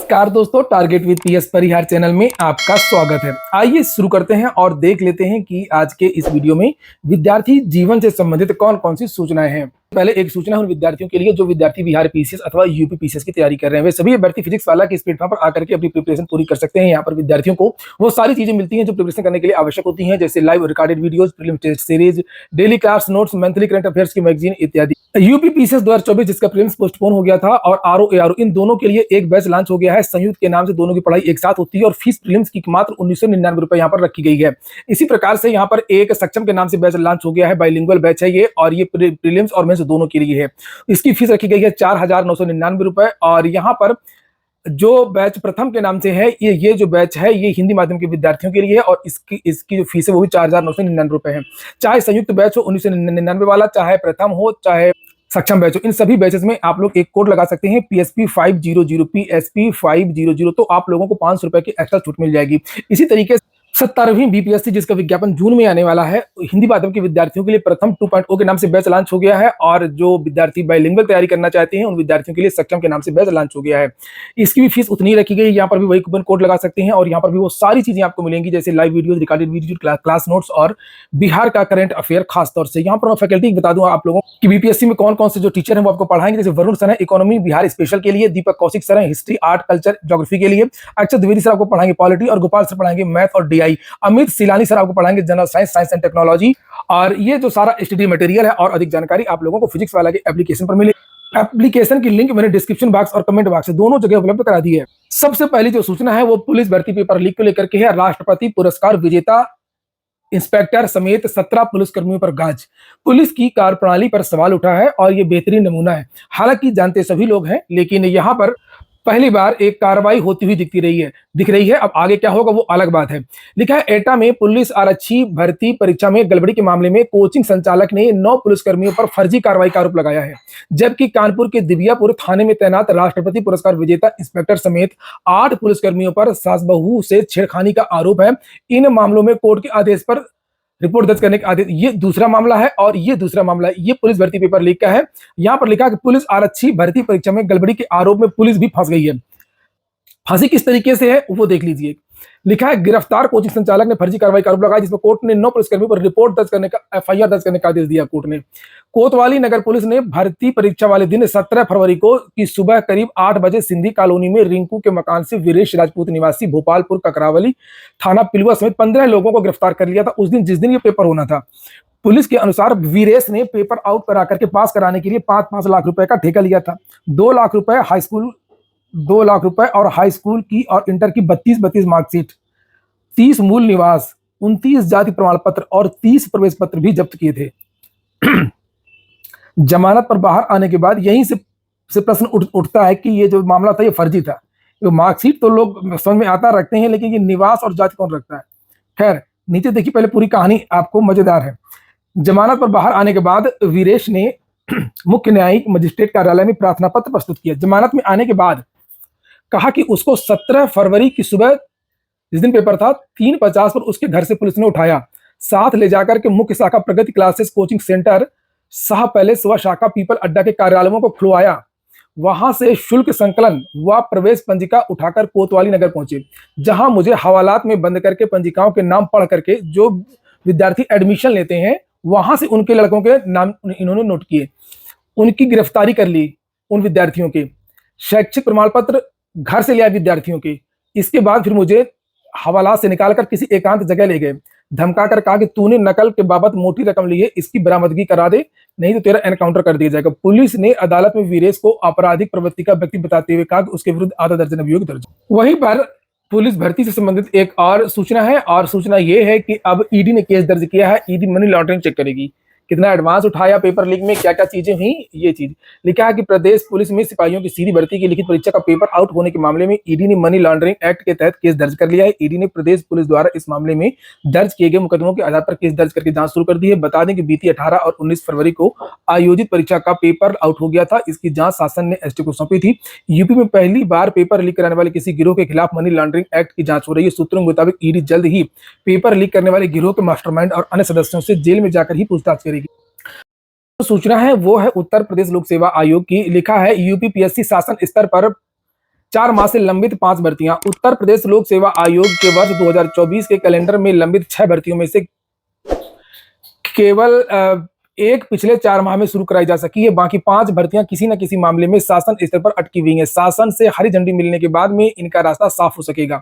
नमस्कार दोस्तों, target with PS Parihar channel में आपका स्वागत है। आइए शुरू करते हैं और देख लेते हैं कि आज के इस वीडियो में विद्यार्थी जीवन से संबंधित कौन कौन सी सूचनाएं हैं। पहले एक सूचना उन विद्यार्थियों के लिए जो विद्यार्थी बिहार पीसीएस अथवा यूपी पीसीएस की तैयारी कर रहे हैं। वे सभी अभ्यर्थी फिजिक्स वाला के इस प्लेटफॉर्म पर आकर के अपनी प्रिपरेशन पूरी कर सकते हैं। यहाँ पर विद्यार्थियों को वो सारी चीजें मिलती हैं जो प्रिपरेशन करने के लिए आवश्यक होती हैं, जैसे live recorded videos, prelim test series, daily class notes, monthly current affairs की मैगजीन इत्यादि। यूपी पीसीएस 2024 जिसका प्रीलिम्स पोस्टपोन हो गया था और आरओ एआरओ इन दोनों के लिए एक बैच लॉन्च हो गया है। संयुक्त के नाम से दोनों की पढ़ाई एक साथ होती है और फीस प्रीलिम्स की मात्र 1999 रुपए यहाँ पर रखी गई है। इसी प्रकार से यहाँ पर एक सक्षम के नाम से बैच लॉन्च हो गया है। बाइलिंगुअल बैच है ये और ये प्रीलिम्स और मेंस दोनों के लिए है। इसकी फीस रखी गई है 4,999 रुपए। और यहाँ पर जो बैच प्रथम के नाम से है ये जो बैच है ये हिंदी माध्यम के विद्यार्थियों के लिए है और इसकी जो फीस है वो भी 4,999 रुपए है। चाहे संयुक्त बैच हो 1999 वाला, चाहे प्रथम हो, चाहे सक्षम बैच हो, इन सभी बैचेस में आप लोग एक कोड लगा सकते हैं PSP 500 PSP 500, तो आप लोगों को 500 रुपए की एक्स्ट्रा छूट मिल जाएगी। इसी तरीके से 17वीं बीपीएससी जिसका विज्ञापन जून में आने वाला है, हिंदी माध्यम के विद्यार्थियों के लिए प्रथम 2.0 के नाम से बैच लॉन्च हो गया है और जो विद्यार्थी बाइलिंगुअल तैयारी करना चाहते हैं उन विद्यार्थियों के लिए सक्षम के नाम से बैच लॉन्च हो गया है। इसकी भी फीस उतनी रखी गई है। यहाँ पर भी वही कूपन कोड लगा सकते हैं और यहाँ पर भी वो सारी चीजें आपको मिलेंगी, जैसे live video, recorded video, class notes और बिहार का करंट अफेयर खासतौर से। यहाँ पर मैं फैकल्टी बता दूं आप लोगों की बीपीएससी में कौन कौन से जो टीचर हैं वो आपको पढ़ाएंगे। जैसे वरुण सर है इकोनॉमी बिहार स्पेशल के लिए, दीपक कौशिक सर है हिस्ट्री आर्ट कल्चर ज्योग्राफी के लिए, अक्षय द्विवेदी सर आपको पढ़ाएंगे पॉलिटी और गोपाल सर पढ़ाएंगे मैथ और डीआई, अमित सिलानी सर आपको पढ़ाएंगे general science, science and technology. और ये जो सारा स्टडी मटेरियल है और अधिक जानकारी आप लोगों को फिजिक्स वाला के एप्लीकेशन पर मिले। एप्लीकेशन की लिंक मैंने डिस्क्रिप्शन बॉक्स और कमेंट बॉक्स से दोनों जगह उपलब्ध करा दी है। सबसे पहली जो सूचना है वो पुलिस भर्ती पेपर लीक को लेकर के है। राष्ट्रपति पुरस्कार विजेता इंस्पेक्टर समेत 17 पुलिसकर्मियों पर गाज। पुलिस की कार्यप्रणाली पर सवाल उठा है और ये बेहतरीन नमूना है। हालांकि जानते सभी लोग हैं, लेकिन यहाँ पर पहली बार एक कार्रवाई होती हुई दिख रही है। अब आगे क्या होगा वो अलग बात है। लिखा है एटा में पुलिस आरक्षी भर्ती परीक्षा में गड़बड़ी के मामले में कोचिंग संचालक ने 9 पुलिसकर्मियों पर फर्जी कार्रवाई का आरोप लगाया है, जबकि कानपुर के दिव्यापुर थाने में तैनात राष्ट्रपति पुरस्कार विजेता इंस्पेक्टर समेत 8 पुलिसकर्मियों पर सास बहू से छेड़खानी का आरोप है। इन मामलों में कोर्ट के आदेश पर रिपोर्ट दर्ज करने का आदेश। ये दूसरा मामला है और ये दूसरा मामला है। ये पुलिस भर्ती पेपर लीक का है। यहाँ पर लिखा कि पुलिस आरक्षी भर्ती परीक्षा में गड़बड़ी के आरोप में पुलिस भी फंस गई है। फांसी किस तरीके से है वो देख लीजिए। लिखा है गिरफ्तार कोचिंग संचालक ने फर्जी कार्रवाई का आरोप लगाया, जिसमें कोर्ट ने 9 पुलिसकर्मियों पर रिपोर्ट दर्ज करने का FIR दर्ज करने का आदेश दिया। कोर्ट ने कोतवाली नगर पुलिस ने भर्ती परीक्षा वाले दिन 17 फरवरी को की सुबह करीब 8 बजे सिंधी कॉलोनी में रिंकू के मकान से वीरेश राजपूत निवासी भोपालपुर ककरावली थाना पिलुआ समेत 15 लोगों को गिरफ्तार कर लिया था उस दिन जिस दिन ये पेपर होना था। पुलिस के अनुसार वीरेश ने पेपर आउट करा करके पास कराने के लिए 5-5 लाख रुपए का ठेका लिया था। 2 लाख रुपए हाई स्कूल 2 लाख रुपए और हाई स्कूल की और इंटर की 32 मार्कशीट, 30 मूल निवास, 29 जाति प्रमाण पत्र और 30 प्रवेश पत्र भी जब्त किए थे। जमानत पर बाहर आने के बाद यहीं से प्रश्न उठता है कि ये जो मामला था ये फर्जी था। ये मार्कशीट तो लोग समझ में आता रखते हैं, लेकिन ये निवास और जाति कौन रखता है। खैर नीचे देखिए, पहले पूरी कहानी आपको मजेदार है। जमानत पर बाहर आने के बाद वीरेश ने मुख्य न्यायिक मजिस्ट्रेट कार्यालय में प्रार्थना पत्र प्रस्तुत किया। जमानत में आने के बाद कहा कि उसको 17 फरवरी की सुबह जिस दिन पेपर था 3:50 पर उसके घर से पुलिस ने उठाया, साथ ले जाकर के मुख्य शाखा Pragati classes coaching centre Shah palace व शाखा पीपल अड्डा के कार्यालयों को खुलवाया। वहां से शुल्क संकलन व प्रवेश पंजिका उठाकर कोतवाली नगर पहुंचे, जहां मुझे हवालात में बंद करके पंजिकाओं के नाम पढ़ करके जो विद्यार्थी एडमिशन लेते हैं वहां से उनके लड़कों के नाम इन्होंने नोट किए। उनकी गिरफ्तारी कर ली। उन विद्यार्थियों के शैक्षिक प्रमाण पत्र घर से लिया विद्यार्थियों के। इसके बाद फिर मुझे हवालात से निकालकर किसी एकांत जगह ले गए, धमका कर कहा कि तूने नकल के बाबत मोटी रकम ली है, इसकी बरामदगी करा दे, नहीं तो तेरा एनकाउंटर कर दिया जाएगा। पुलिस ने अदालत में वीरेश को आपराधिक प्रवृत्ति का व्यक्ति बताते हुए कहा कि उसके विरुद्ध आधा दर्जन अभियोग दर्ज। वहीं पर पुलिस भर्ती से संबंधित एक और सूचना है और सूचना ये है कि अब ईडी ने केस दर्ज किया है। ईडी मनी लॉन्ड्रिंग चेक करेगी, कितना एडवांस उठाया पेपर लीक में, क्या क्या चीजें हुई। ये चीज लिखा है कि प्रदेश पुलिस में सिपाहियों की सीधी भर्ती की लिखित परीक्षा का पेपर आउट होने के मामले में ईडी ने मनी लॉन्ड्रिंग एक्ट के तहत केस दर्ज कर लिया है। ईडी ने प्रदेश पुलिस द्वारा इस मामले में दर्ज किए गए मुकदमों के आधार पर केस दर्ज करके जांच शुरू कर दी है। बता दें कि बीती 18 और 19 फरवरी को आयोजित परीक्षा का पेपर आउट हो गया था। इसकी जांच शासन ने एसटी को सौंपी थी। यूपी में पहली बार पेपर लीक कराने वाले किसी गिरोह के खिलाफ मनी लॉन्ड्रिंग एक्ट की जांच हो रही है। सूत्रों के मुताबिक ईडी जल्द ही पेपर लीक करने वाले गिरोह के मास्टरमाइंड और अन्य सदस्यों से जेल में जाकर ही पूछताछ करेगी। सूचना है वो है उत्तर प्रदेश लोक सेवा आयोग की। लिखा है यूपी पीएससी शासन स्तर पर 4 माह से लंबित 5 भर्तियां। उत्तर प्रदेश लोक सेवा आयोग के वर्ष 2024 के कैलेंडर में लंबित 6 भर्तियों में से केवल एक पिछले 4 माह में शुरू कराई जा सकी है। बाकी 5 भर्तियां किसी न किसी मामले में शासन स्तर पर अटकी हुई हैं। शासन से हरी झंडी मिलने के बाद में इनका रास्ता साफ हो सकेगा।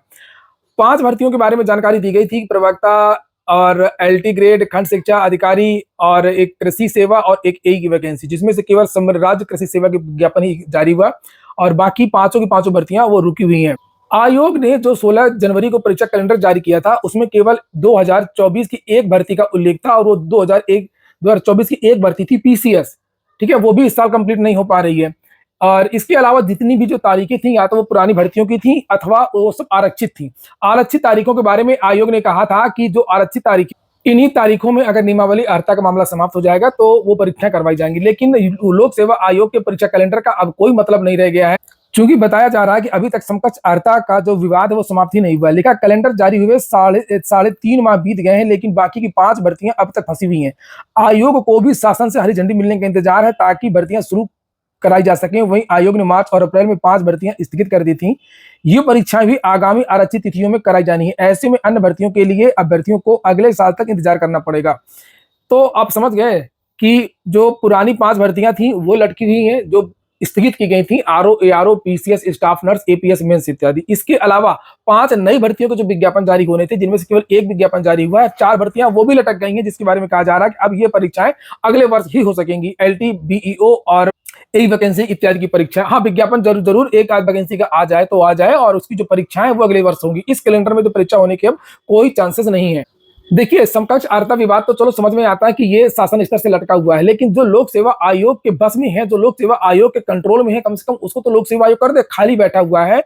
5 भर्तियों के बारे में जानकारी दी गई थी। प्रवक्ता और एलटी ग्रेड, खंड शिक्षा अधिकारी और एक कृषि सेवा और एक ए की वैकेंसी, जिसमें से केवल राज्य कृषि सेवा के विज्ञापन ही जारी हुआ और बाकी पांचों की पांचों भर्तियां वो रुकी हुई हैं। आयोग ने जो 16 जनवरी को परीक्षा कैलेंडर जारी किया था, उसमें केवल 2024 की एक भर्ती का उल्लेख था और वो 2024 की एक भर्ती थी पीसीएस। ठीक है, वो भी इस साल कंप्लीट नहीं हो पा रही है। और इसके अलावा जितनी भी जो तारीखें थी, या तो वो पुरानी भर्तियों की थी अथवा वो सब आरक्षित थी। आरक्षित तारीखों के बारे में आयोग ने कहा था कि जो आरक्षित तारीखें, इन्हीं तारीखों में अगर नियमावली अर्हता का मामला समाप्त हो जाएगा तो वो परीक्षाएं करवाई जाएंगी। लेकिन लोक सेवा आयोग के परीक्षा कैलेंडर का अब कोई मतलब नहीं रह गया है, क्योंकि बताया जा रहा है कि अभी तक समकक्ष अर्हता का जो विवाद है वो समाप्त ही नहीं हुआ। लिखा कैलेंडर जारी हुए साढ़े 3 माह बीत गए हैं, लेकिन बाकी की 5 भर्तियां अब तक फंसी हुई हैं। आयोग को भी शासन से हरी झंडी मिलने का इंतजार है ताकि भर्तियां शुरू कराई जा सके। वहीं आयोग ने मार्च और अप्रैल में 5 भर्तियां स्थगित कर दी थी। ये परीक्षाएं भी आगामी आरक्षित तिथियों में कराई जानी है। ऐसे में अन्य भर्तियों के लिए अभ्यर्थियों को अगले साल तक इंतजार करना पड़ेगा। तो आप समझ गए कि जो पुरानी 5 भर्तियां थी वो लटकी हुई हैं, जो स्थगित की गई थी, RO, ARO, PCS, staff nurse, APS mains इत्यादि। इसके अलावा 5 नई भर्तियों के जो विज्ञापन जारी होने थे, जिनमें से केवल एक विज्ञापन जारी हुआ है। 4 भर्तियां वो भी लटक गई हैं, जिसके बारे में कहा जा रहा है कि अब ये परीक्षाएं अगले वर्ष ही हो सकेंगी। एलटी, बीईओ और एक वैकेंसी इत्यादि की परीक्षा, हाँ विज्ञापन जरूर एक आध वैकेंसी का आ जाए तो आ जाए, और उसकी जो परीक्षाएं वो अगले वर्ष होंगी। इस कैलेंडर में जो परीक्षा होने के अब कोई चांसेस नहीं है। देखिए, समकक्ष अर्हता विवाद तो चलो समझ में आता है कि ये शासन स्तर से लटका हुआ है, लेकिन जो लोक सेवा आयोग के बस में है, जो लोक सेवा आयोग के कंट्रोल में है, कम से कम उसको तो लोक सेवा आयोग कर दे। खाली बैठा हुआ है,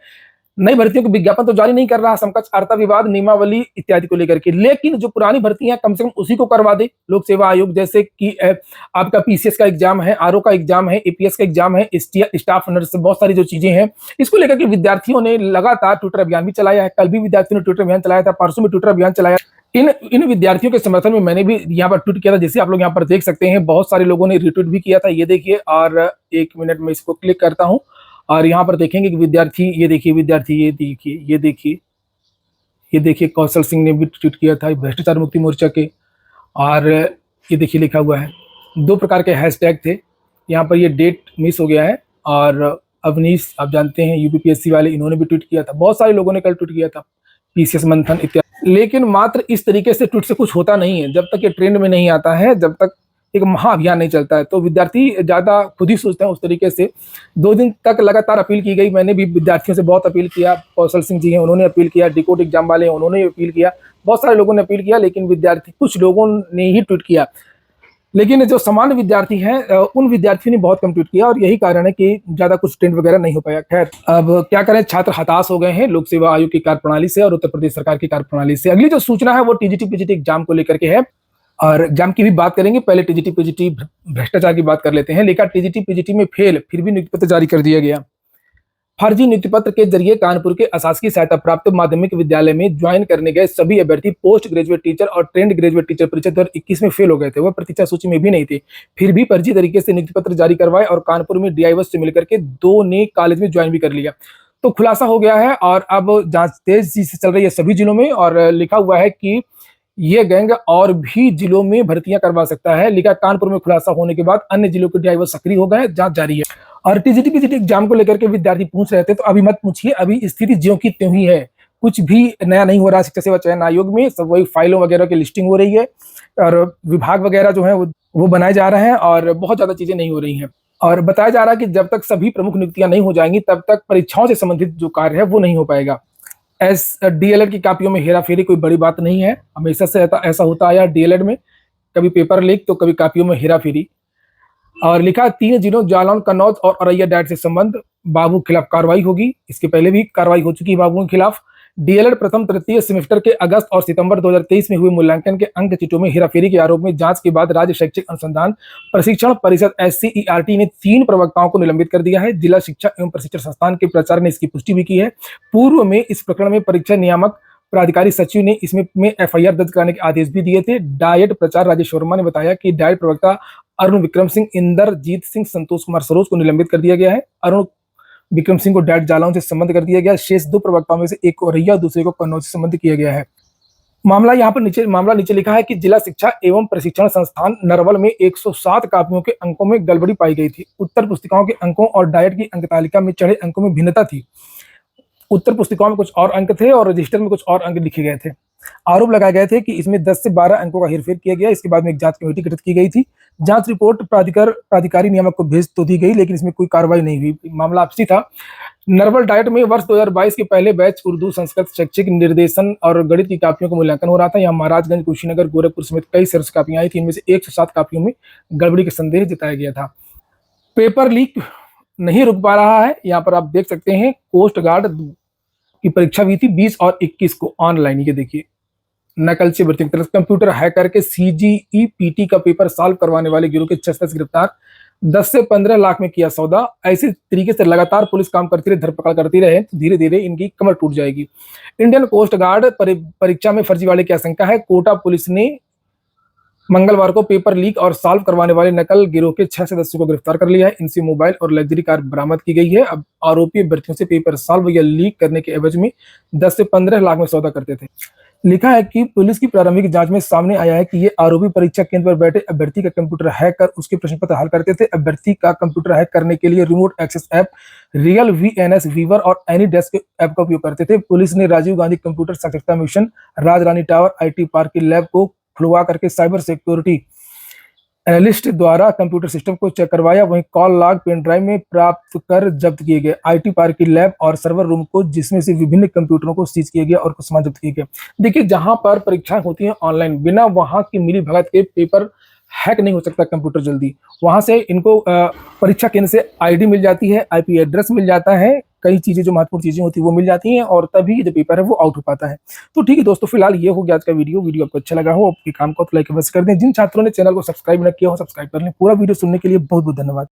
नई भर्तियों के विज्ञापन तो जारी नहीं कर रहा, समकक्ष अर्हता विवाद, नियमावली इत्यादि को लेकर के। लेकिन जो पुरानी भर्तियां कम से कम उसी को करवा दे लोक सेवा आयोग, जैसे कि आपका पीसीएस का एग्जाम है, आरओ का एग्जाम है, एपीएस का एग्जाम है, स्टाफ नर्स, बहुत सारी जो चीजें हैं, इसको लेकर के विद्यार्थियों ने लगातार ट्विटर अभियान भी चलाया है। कल भी विद्यार्थियों ने ट्विटर अभियान चलाया था, परसों भी ट्विटर अभियान चलाया। इन विद्यार्थियों के समर्थन में मैंने भी यहाँ पर ट्वीट किया था, जैसे आप लोग यहाँ पर देख सकते हैं। बहुत सारे लोगों ने रिट्वीट भी किया था, ये देखिए। और 1 मिनट में इसको क्लिक करता हूँ और यहाँ पर देखेंगे कि विद्यार्थी, ये देखिए विद्यार्थी, ये देखिए कौशल सिंह ने भी ट्वीट किया था भ्रष्टाचार मुक्ति मोर्चा के। और ये देखिए लिखा हुआ है, 2 प्रकार के हैशटैग थे यहाँ पर। ये डेट मिस हो गया है। और अवनीश, आप जानते हैं यूपीपीएससी वाले, इन्होंने भी ट्वीट किया था। बहुत सारे लोगों ने कल ट्वीट किया था, पीसीएस मंथन इत्यादि। लेकिन मात्र इस तरीके से ट्वीट से कुछ होता नहीं है। जब तक ये ट्रेंड में नहीं आता है, जब तक एक महाअभियान नहीं चलता है, तो विद्यार्थी ज्यादा खुद ही सोचते हैं उस तरीके से। 2 दिन तक लगातार अपील की गई, मैंने भी विद्यार्थियों से बहुत अपील किया। कौशल सिंह जी हैं, उन्होंने अपील किया। डिकोड एग्जाम वाले हैं, उन्होंने अपील किया। बहुत सारे लोगों ने अपील किया, लेकिन विद्यार्थी, कुछ लोगों ने ही ट्वीट किया। लेकिन जो सामान्य विद्यार्थी हैं, उन विद्यार्थियों ने बहुत कम ट्वीट किया, और यही कारण है कि ज्यादा कुछ ट्रेंड वगैरह नहीं हो पाया। खैर, अब क्या करें, छात्र हताश हो गए हैं लोक सेवा आयोग की कार्यप्रणाली से और उत्तर प्रदेश सरकार की कार्यप्रणाली से। अगली जो सूचना है वो टीजीटी पीजीटी एग्जाम को लेकर के है, और एग्जाम की भी बात करेंगे। पहले टीजीटी पीजीटी भ्रष्टाचार की बात कर लेते हैं। लिखा, टीजीटी पीजीटी में फेल, फिर भी नियुक्ति पत्र जारी कर दिया गया। फर्जी नियुक्ति पत्र के जरिए कानपुर के अशासकीय सहायता प्राप्त माध्यमिक विद्यालय में ज्वाइन करने गए सभी अभ्यर्थी पोस्ट ग्रेजुएट टीचर और ट्रेंड ग्रेजुएट टीचर परीक्षा 2021 में फेल हो गए थे। वह प्रतीक्षा सूची में भी नहीं थे, फिर भी फर्जी तरीके से नियुक्ति पत्र जारी करवाए और कानपुर में डीआईएस से मिलकर के 2 ने कॉलेज में ज्वाइन भी कर लिया। तो खुलासा हो गया है और अब जांच तेजी से चल रही है सभी जिलों में। और लिखा हुआ है कि ये गैंग और भी जिलों में भर्तियां करवा सकता है। लिखा, कानपुर में खुलासा होने के बाद अन्य जिलों के डीआईएस सक्रिय हो गए, जांच जारी है। और टीजीटी पीजीटी एग्जाम को लेकर के विद्यार्थी पूछ रहे थे, तो अभी मत पूछिए, अभी स्थिति ज्यों की त्यों ही है। कुछ भी नया नहीं हो रहा शिक्षा सेवा चयन आयोग में। सब वही फाइलों वगैरह की लिस्टिंग हो रही है और विभाग वगैरह जो है वो बनाए जा रहे हैं, और बहुत ज्यादा चीजें नहीं हो रही हैं। और बताया जा रहा है कि जब तक सभी प्रमुख नियुक्तियां नहीं हो जाएंगी, तब तक परीक्षाओं से संबंधित जो कार्य है वो नहीं हो पाएगा। डीएलएड की कापियों में हेराफेरी कोई बड़ी बात नहीं है, हमेशा से ऐसा होता आया डीएलएड में, कभी पेपर लीक तो कभी कापियों में हेराफेरी। और लिखा, 3 जिलों जालौन, कन्नौज और औरैया डाइट से संबंध, बाबू के खिलाफ कार्रवाई होगी। इसके पहले भी कार्रवाई हो चुकी है बाबू के खिलाफ। डीएलएड प्रथम तृतीय सेमेस्टर के अगस्त और सितंबर 2023 में हुए मूल्यांकन के अंक चिटों में हेराफेरी के आरोप में जांच के बाद राज्य शैक्षिक अनुसंधान प्रशिक्षण परिषद SCERT ने 3 प्रवक्ताओं को निलंबित कर दिया है। जिला शिक्षा एवं प्रशिक्षण संस्थान के प्राचार्य ने इसकी पुष्टि भी की है। पूर्व में इस प्रकरण में परीक्षा नियामक प्राधिकारी सचिव ने इसमें एफआईआर दर्ज कराने के आदेश भी दिए थे। डाइट प्राचार्य राजेश वर्मा ने बताया कि डाइट प्रवक्ता अरुण विक्रम सिंह, इंदरजीत सिंह, संतोष कुमार सरोज को निलंबित कर दिया गया है। अरुण विक्रम सिंह को डायरेक्ट जालौन से संबंध कर दिया गया। शेष 2 प्रवक्ताओं में से एक को औरैया और दूसरे को कन्नौज से संबंध किया गया है। मामला नीचे लिखा है कि जिला शिक्षा एवं प्रशिक्षण संस्थान नरवल में 107 कापियों के अंकों में गड़बड़ी पाई गई थी। उत्तर पुस्तिकाओं के अंकों और डायट की अंक तालिका में चढ़े अंकों में भिन्नता थी। उत्तर पुस्तिकाओं में कुछ और अंक थे और रजिस्टर में कुछ और अंक लिखे गए थे। आरोप लगाए गए थे कि इसमें 10 से 12 अंकों का हेरफेर किया गया। इसके बाद में एक जांच कमेटी गठित की गई थी। जांच रिपोर्ट प्राधिकारी नियामक को भेज तो दी गई, लेकिन इसमें कोई कार्रवाई नहीं हुई। मामला आपसी था। नरवल डाइट में वर्ष 2022 के पहले बैच उर्दू, संस्कृत, शैक्षिक, निर्देशन और गणित की कापियों का मूल्यांकन हो रहा था। यहाँ महाराजगंज, कुशीनगर, गोरखपुर समेत कई शहरों से कापियां आई थी। इनमें से 107 कापियों में गड़बड़ी का संदेह जताया गया था। पेपर लीक नहीं रुक पा रहा है। यहाँ पर आप देख सकते हैं कोस्ट गार्ड की परीक्षा हुई थी 20 और 21 को ऑनलाइन। ये देखिए नकल से भर्ती की तरफ कंप्यूटर हैक करके CGEPT का पेपर सॉल्व करवाने वाले गिरोह के 6 सदस्य गिरफ्तार। 10 से 15 लाख में किया सौदा। ऐसे तरीके से लगातार पुलिस काम करती रहे, धरपकड़ करती रहे तो धीरे धीरे इनकी कमर टूट जाएगी। इंडियन कोस्ट गार्ड परीक्षा में फर्जीवाड़े की आशंका है। कोटा पुलिस ने मंगलवार को पेपर लीक और सॉल्व करवाने वाले नकल गिरोह के 6 सदस्यों को गिरफ्तार कर लिया है। इनसे मोबाइल और लग्जरी कार बरामद की गई है। अब आरोपी अभ्यर्थियों से पेपर सॉल्व या लीक करने के एवज में 10 से 15 लाख में सौदा करते थे। लिखा है कि पुलिस की प्रारंभिक जांच में सामने आया है कि ये आरोपी परीक्षा केंद्र पर बैठे अभ्यर्थी का कंप्यूटर हैक कर उसके प्रश्न पत्र हल करते थे। अभ्यर्थी का कंप्यूटर हैक करने के लिए remote access app, real VNS, viewer और एनी डेस्क ऐप का उपयोग करते थे। पुलिस ने राजीव गांधी कंप्यूटर साक्षरता मिशन, राजरानी टावर IT पार्क के लैब को खुलवा करके साइबर सिक्योरिटी एनालिस्ट द्वारा कंप्यूटर सिस्टम को चेक करवाया। वहीं कॉल लॉग पेन ड्राइव में प्राप्त कर जब्त किए गए। IT पार्क की लैब और सर्वर रूम को, जिसमें से विभिन्न कंप्यूटरों को सीज किया गया और कुछ सामान जब्त किए गए। देखिए जहां पर परीक्षाएं होती हैं ऑनलाइन, बिना वहां की मिली भगत के पेपर हैक नहीं हो सकता कंप्यूटर जल्दी। वहां से इनको परीक्षा केंद्र से ID मिल जाती है, IP एड्रेस मिल जाता है, कई चीजें जो महत्वपूर्ण चीजें होती है वो मिल जाती हैं और तभी जो पेपर है वो आउट हो पाता है। तो ठीक है दोस्तों, फिलहाल ये हो गया आज का वीडियो आपको अच्छा लगा हो, आपके काम को तो लाइक अवश्य कर दें। जिन छात्रों ने चैनल को सब्सक्राइब न किया हो सब्सक्राइब कर लें। पूरा वीडियो सुनने के लिए बहुत बहुत धन्यवाद।